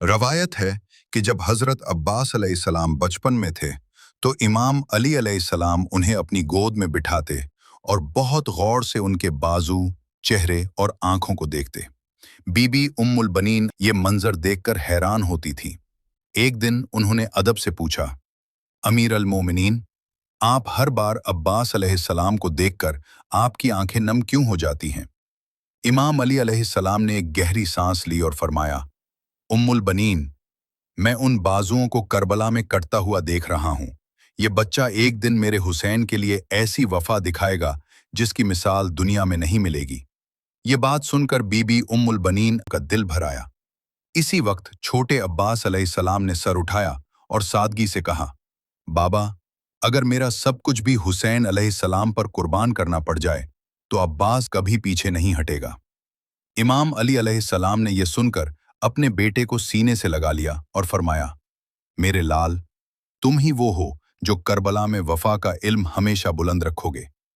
रवायत है कि जब हजरत अब्बास अलैहिस्सलाम बचपन में थे तो इमाम अली अलैहिस्सलाम उन्हें अपनी गोद में बिठाते और बहुत गौर से उनके बाजू, चेहरे और आंखों को देखते। बीबी उम्मुल बनीन ये मंजर देखकर हैरान होती थी। एक दिन उन्होंने अदब से पूछा, अमीर अल मोमिनीन, आप हर बार अब्बास अलैहिस्सलाम को देखकर आपकी आंखें नम क्यों हो जाती हैं? इमाम अली अलैहिस्सलाम ने एक गहरी सांस ली और फरमाया, उम्मुल बनीन, मैं उन बाजुओं को करबला में कटता हुआ देख रहा हूं। ये बच्चा एक दिन मेरे हुसैन के लिए ऐसी वफा दिखाएगा जिसकी मिसाल दुनिया में नहीं मिलेगी। ये बात सुनकर बीबी उम्मुल बनीन का दिल भर आया। इसी वक्त छोटे अब्बास अलैहिस्सलाम ने सर उठाया और सादगी से कहा, बाबा, अगर मेरा सब कुछ भी हुसैन अलैहिस्सलाम पर कुर्बान करना पड़ जाए तो अब्बास कभी पीछे नहीं हटेगा। इमाम अली अलैहिस्सलाम ने यह सुनकर अपने बेटे को सीने से लगा लिया और फरमाया, मेरे लाल, तुम ही वो हो जो करबला में वफा का इल्म हमेशा बुलंद रखोगे।